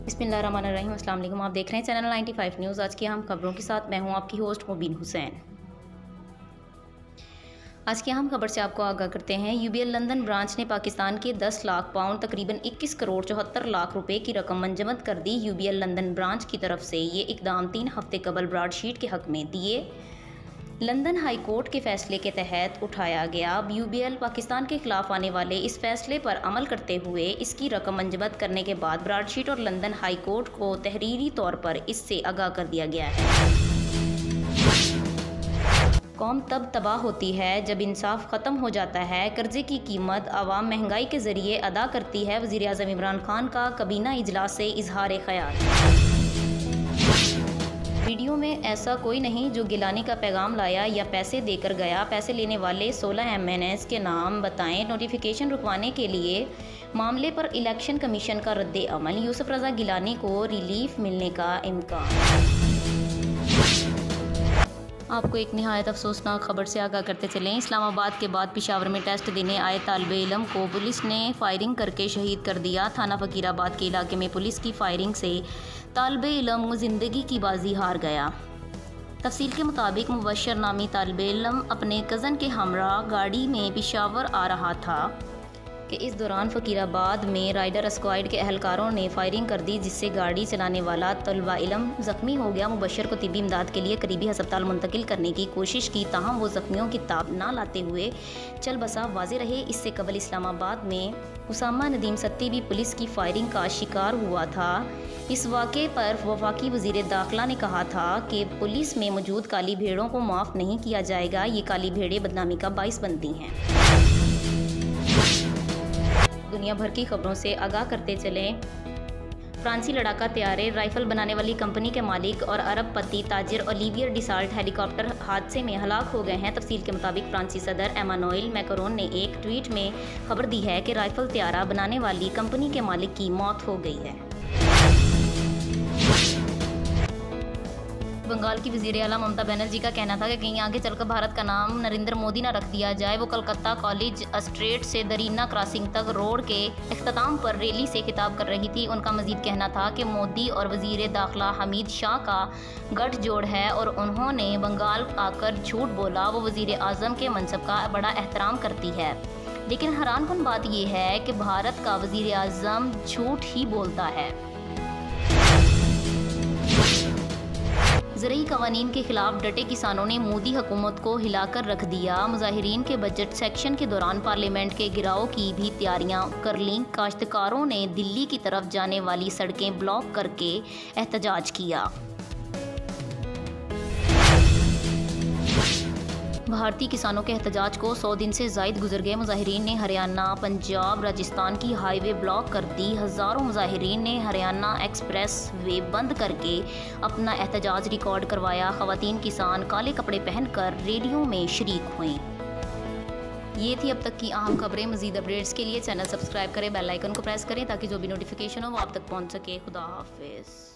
बिस्मिल्लाहिर्रहमानिर्रहीम। अस्सलाम वालेकुम। आप देख रहे हैं चैनल 95 न्यूज़। आज की हम खबरों के साथ मैं हूं आपकी होस्ट मुबीन हुसैन। आज की अहम खबर से आपको आगाह करते हैं। यूबीएल लंदन ब्रांच ने पाकिस्तान के 10 लाख पाउंड तकरीबन 21 करोड़ 74 लाख रुपए की रकम मंजमद कर दी। यूबीएल लंदन ब्रांच की तरफ से ये इकदाम 3 हफ्ते कबल ब्रॉडशीट के हक में दिए लंदन हाई कोर्ट के फैसले के तहत उठाया गया। अब यूबीएल पाकिस्तान के खिलाफ आने वाले इस फैसले पर अमल करते हुए इसकी रकम मंजमद करने के बाद ब्रॉडशीट और लंदन हाई कोर्ट को तहरीरी तौर पर इससे आगाह कर दिया गया है। कौम तब तबाह होती है जब इंसाफ ख़त्म हो जाता है। कर्जे की कीमत आवाम महंगाई के ज़रिए अदा करती है। वज़ीर आज़म इमरान खान का काबीना इजलास से इजहार ख़याल। वीडियो में ऐसा कोई नहीं जो गिलानी का पैगाम लाया या पैसे देकर गया। पैसे लेने वाले 16 MNS के नाम बताएं। नोटिफिकेशन रुकवाने के लिए मामले पर इलेक्शन कमीशन का रद्द अमल। यूसुफ रज़ा गिलानी को रिलीफ मिलने का इम्कान। आपको एक निहायत अफसोसनाक खबर से आगाह करते चलें। इस्लामाबाद के बाद पेशावर में टेस्ट देने आए तालिबे इल्म को पुलिस ने फायरिंग करके शहीद कर दिया। थाना फ़कीराबाद के इलाके में पुलिस की फायरिंग से तालिबे इल्म ज़िंदगी की बाजी हार गया। तफसील के मुताबिक मुबशर नामी तालिबे इल्म अपने कज़न के हमरा गाड़ी में पेशावर आ रहा था कि इस दौरान फ़कीराबाद में राइडर स्क्वाड के अहलकारों ने फायरिंग कर दी, जिससे गाड़ी चलाने वाला तलबा इल्म ज़ख्मी हो गया। मुबशर को तिब्बी इमदाद के लिए करीबी हस्पताल मुंतकिल करने की कोशिश की, ताहम वो ज़ख्मियों की ताब ना लाते हुए चल बसा वाज़े रहे। इससे कबल इस्लामाबाद में उसामा नदीम सत्ती भी पुलिस की फायरिंग का शिकार हुआ था। इस वाक़े पर वफाकी वज़ीर दाखिला ने कहा था कि पुलिस में मौजूद काली भेड़ों को माफ़ नहीं किया जाएगा। ये काली भेड़ें बदनामी का बाइस बनती हैं। दुनिया भर की खबरों से आगाह करते चलें। फ्रांसी लड़ाका तैयारे राइफल बनाने वाली कंपनी के मालिक और अरबपति ताजिर ओलिवियर डिसाल्ट हेलीकॉप्टर हादसे में हलाक हो गए हैं। तफसील के मुताबिक फ्रांसी सदर एमानुएल मैक्रोन ने एक ट्वीट में खबर दी है कि राइफल तैयारा बनाने वाली कंपनी के मालिक की मौत हो गई है। बंगाल की वज़ीर आला ममता बनर्जी का कहना था कि कहीं आगे चलकर भारत का नाम नरेंद्र मोदी ना रख दिया जाए। वो कलकत्ता कॉलेज स्ट्रीट से दरीना क्रॉसिंग तक रोड के इख्तिताम पर रैली से खिताब कर रही थी। उनका मजीद कहना था कि मोदी और वज़ीर दाखिला हमीद शाह का गठजोड़ है और उन्होंने बंगाल आकर झूठ बोला। वो वज़ीर आज़म के मनसब का बड़ा एहतराम करती है, लेकिन हैरानकुन बात यह है कि भारत का वज़ीर आज़म झूठ ही बोलता है। ज़रूरी कवानीन के खिलाफ डटे किसानों ने मोदी हुकूमत को हिलाकर रख दिया। मुजाहिरीन के बजट सेक्शन के दौरान पार्लियामेंट के गिराव की भी तैयारियां कर लीं। काश्तकारों ने दिल्ली की तरफ जाने वाली सड़कें ब्लॉक करके एहतजाज किया। भारतीय किसानों के एहतजाज को 100 दिन से ज़ायद गुजर गए। मुजाहिरीन ने हरियाणा, पंजाब, राजस्थान की हाईवे ब्लॉक कर दी। हज़ारों मुजाहिरीन ने हरियाणा एक्सप्रेस वे बंद करके अपना एहतजाज रिकॉर्ड करवाया। ख़वातीन किसान काले कपड़े पहनकर रैलियों में शरीक हुए। ये थी अब तक की अहम खबरें। मज़ीद अपडेट्स के लिए चैनल सब्सक्राइब करें, बेल आइकन को प्रेस करें ताकि जो भी नोटिफिकेशन हो वो आप तक पहुँच सके। खुदा हाफिज़।